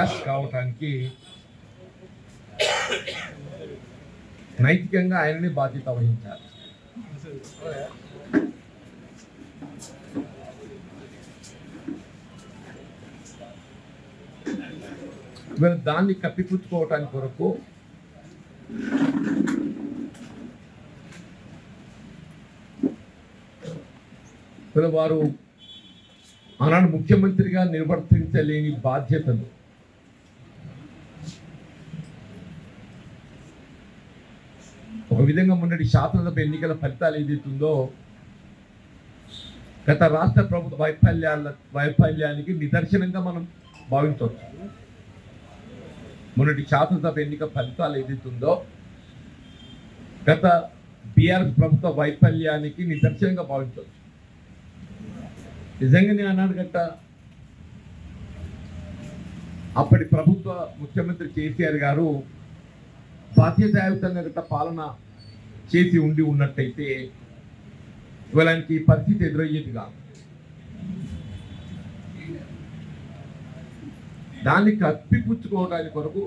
Crash కావటానికి నైతికంగా ఆయనని బాధ్యత వహించాలి. దాన్ని కప్పిపుచ్చుకోవటానికి కొరకు వారు ఆనాడు ముఖ్యమంత్రిగా నిర్వర్తించలేని బాధ్యతలు ఒక విధంగా మొన్నటి శాసనసభ ఎన్నికల ఫలితాలు ఏదైతుందో గత రాష్ట్ర ప్రభుత్వ వైఫల్యానికి నిదర్శనంగా మనం భావించవచ్చు. మొన్నటి శాసనసభ ఎన్నిక ఫలితాలు ఏదైతుందో గత బీఆర్ఎస్ ప్రభుత్వ వైఫల్యానికి నిదర్శనంగా భావించవచ్చు. నిజంగానే అన్నాడు గట్ట అప్పటి ప్రభుత్వ ముఖ్యమంత్రి కేసీఆర్ గారు బాధ్యతాయుతంగా గట్ట పాలన చేసి ఉన్నట్టయితే ఇవాళకి పరిస్థితి ఎదురయ్యేది కాదు. దాన్ని కప్పిపుచ్చుకోవడానికి కొరకు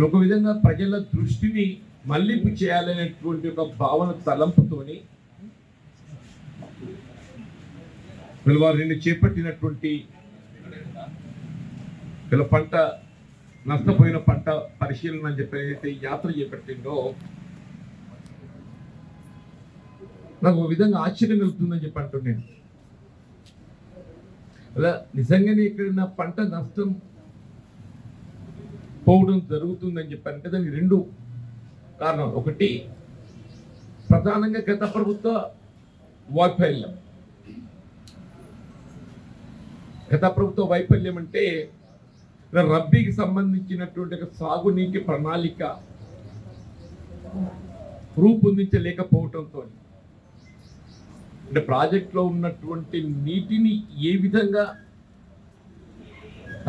ఒక విధంగా ప్రజల దృష్టిని మళ్లింపు చేయాలనేటువంటి ఒక భావన తలంపుతోని వారు నిన్ను చేపట్టినటువంటి పంట నష్టపోయిన పంట పరిశీలన అని చెప్పి ఏదైతే యాత్ర చేపట్టిందో నాకు ఒక విధంగా ఆశ్చర్యం కలుగుతుందని చెప్పి అంటున్నాను. అలా నిజంగానే ఎక్కడైనా పంట నష్టం పోవడం జరుగుతుందని చెప్పి అంటే దానికి రెండు కారణాలు. ఒకటి ప్రధానంగా గత ప్రభుత్వ వైఫల్యం. గత ప్రభుత్వ వైఫల్యం అంటే రబ్బీకి సంబంధించినటువంటి సాగునీటి ప్రణాళిక రూపొందించలేకపోవడంతో అంటే ప్రాజెక్టులో ఉన్నటువంటి నీటిని ఏ విధంగా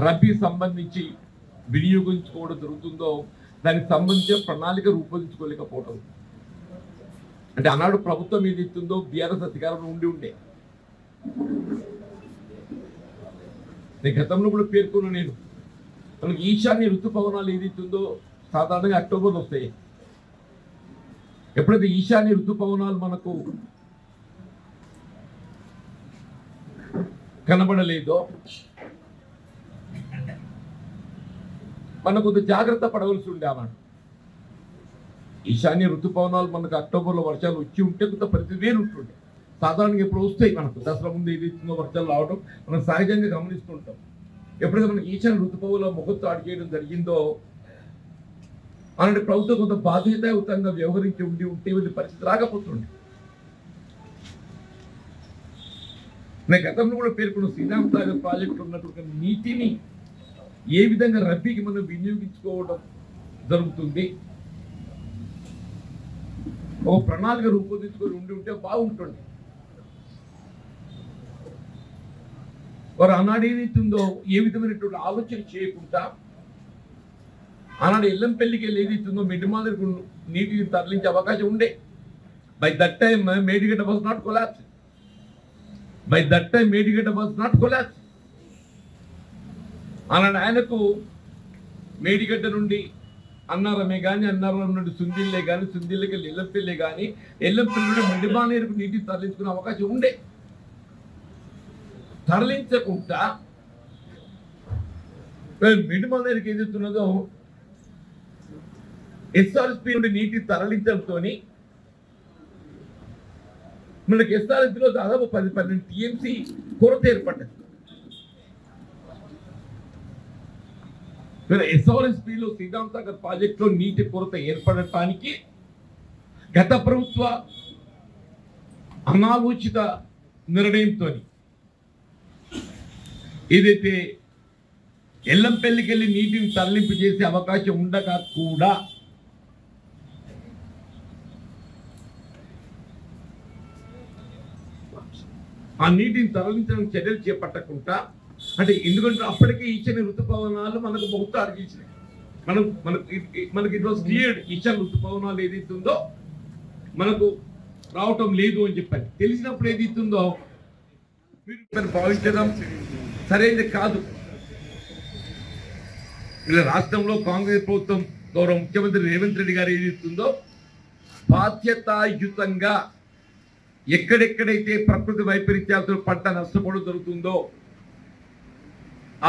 రబ్బీ సంబంధించి వినియోగించుకోవడం జరుగుతుందో దానికి సంబంధించిన ప్రణాళిక రూపొందించుకోలేకపోవడం. అంటే ఆనాడు ప్రభుత్వం ఏది ఇస్తుందో బీఆర్ఎస్ అధికారంలో ఉండే నేను గతంలో కూడా పేర్కొన్నా. నేను మనకి ఈశాన్య ఋతుపవనాలు ఏదైతుందో సాధారణంగా అక్టోబర్లో వస్తాయి. ఎప్పుడైతే ఈశాన్య ఋతుపవనాలు మనకు కనబడలేదో మనకు కొంత జాగ్రత్త పడవలసి ఉండే అన్నాడు. ఈశాన్య ఋతుపవనాలు మనకు అక్టోబర్లో వర్షాలు వచ్చి ఉంటే కొంత పరిస్థితి వేరు ఉంటుండే. సాధారణంగా ఎప్పుడు వస్తాయి మనకు దసరా ముందు ఏదైతుందో వర్షాలు రావడం మనం సహజంగా గమనిస్తుంటాం. ఎప్పుడైతే మనకి ఈశాన్య ఋతుపవనాల ముఖం స్టార్ట్ చేయడం జరిగిందో అలాంటి ప్రభుత్వం కొంత బాధ్యతాయుతంగా వ్యవహరించి ఉంటే వెళ్ళి పరిస్థితి రాకపోతుండే. నేను గతంలో కూడా పేర్కొన్న శ్రీరామ్ సాగర్ ప్రాజెక్టు ఉన్నటువంటి నీటిని ఏ విధంగా రబ్బీకి మనం వినియోగించుకోవడం జరుగుతుంది, ఒక ప్రణాళిక రూపొందించుకొని ఉంటే బాగుంటుంది. వారు ఆనాడు ఏదైతుందో ఏ విధమైనటువంటి ఆలోచన చేయకుండా ఆనాడు ఎల్లంపల్లికి వెళ్ళి ఏదైతుందో మిడ్మాదరికి నీటిని తరలించే అవకాశం ఉండే. By that time Medigadda was not collapse. ఆనాడు ఆయనకు మేడిగడ్డ నుండి అన్నారమే కానీ అన్నారం నుండి సుందిల్లే కానీ సుందిల్లకి వెళ్ళి ఎల్లంపల్లి కానీ ఎల్లంపల్లి నుండి మిడిమానేరుకు నీటిని తరలించుకునే అవకాశం ఉండే. తరలించకుండా మిడిమానేరుకి ఏదైతున్నదో ఎస్ఆర్ఎస్పీ నుండి నీటిని తరలించడంతో మనకి ఎస్ఆర్ఎస్పీలో దాదాపు 10-12 టీఎంసీ కొరత ఏర్పడ్డది. ఎస్ఆర్ఎస్పీలో శ్రీరామ్ సాగర్ ప్రాజెక్టులో నీటి కొరత ఏర్పడటానికి గత ప్రభుత్వ అనాలోచిత నిర్ణయంతో ఏదైతే ఎల్లంపల్లికి వెళ్ళి నీటిని తరలింపు చేసే అవకాశం ఉండగా కూడా ఆ నీటిని తరలించడానికి చర్యలు చేపట్టకుండా అంటే ఎందుకంటే అప్పటికే ఈశాన్య ఋతుపవనాలు మనకు బహుతారు చేసినాయి. మనకి ఇట్ వాజ్ క్లియర్డ్ ఈశాన్య ఋతుపవనాలు ఏదైతుందో మనకు రావటం లేదు అని చెప్పాలి. తెలిసినప్పుడు ఏదైతుందో భావించడం సరైనది కాదు. ఇలా రాష్ట్రంలో కాంగ్రెస్ ప్రభుత్వం గౌరవ ముఖ్యమంత్రి రేవంత్ రెడ్డి గారు ఏది ఇస్తుందో బాధ్యతాయుతంగా ఎక్కడెక్కడైతే ప్రకృతి వైపరీత్యాలతో పంట నష్టపోవడం జరుగుతుందో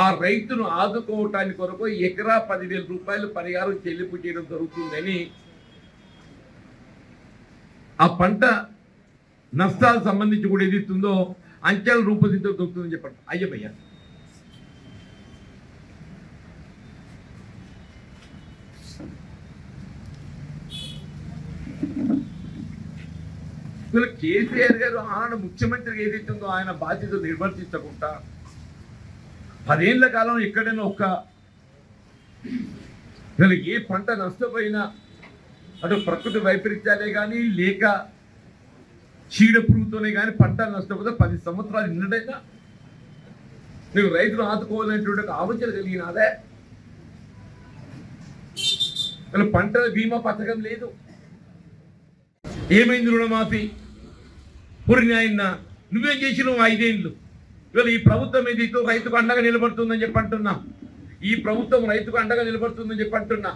ఆ రైతును ఆదుకోవటానికి కొరకు ఎకరా 10,000 రూపాయలు పరిహారం చెల్లింపు చేయడం జరుగుతుందని ఆ పంట నష్టాలకు సంబంధించి కూడా ఏది ఇస్తుందో అంచెల రూపొందించడం దొరుకుతుందని చెప్పండి. అయ్యయ్యా కేసీఆర్ గారు ఆనాడు ముఖ్యమంత్రిగా ఏదైతుందో ఆయన బాధ్యత నిర్వర్తించకుండా 10 ఏళ్ల కాలం ఎక్కడైనా ఏ పంట నష్టపోయినా అటు ప్రకృతి వైపరీత్యాలే కానీ లేక చీడ పురుగుతోనే కానీ పంట నష్టపోతే 10 సంవత్సరాలు నిన్నడైనా నువ్వు రైతులు ఆదుకోవాలనేటువంటి ఆలోచన కలిగినదే. పంటల బీమా పథకం లేదు. ఏమైంది రుణమాఫీ? పురినాయన్న నువ్వేం చేసినావు 5 ఏళ్ళు? ఇవాళ ఈ ప్రభుత్వం ఏదైతే రైతుకు అండగా నిలబడుతుందని చెప్పి అంటున్నా. ఈ ప్రభుత్వం రైతుకు అండగా నిలబడుతుందని చెప్పి అంటున్నా.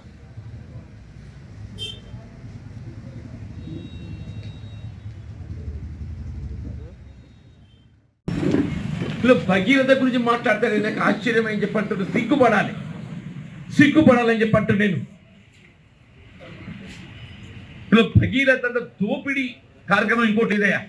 ఇలా భగీరథ గురించి మాట్లాడతారు. నాకు ఆశ్చర్యం అని చెప్పి అంటున్నా. సిగ్గుపడాలని చెప్పి అంటున్నా నేను. ఇలా భగీరథ అంటే దోపిడీ కార్యక్రమం ఇంకోటి ఇదయా.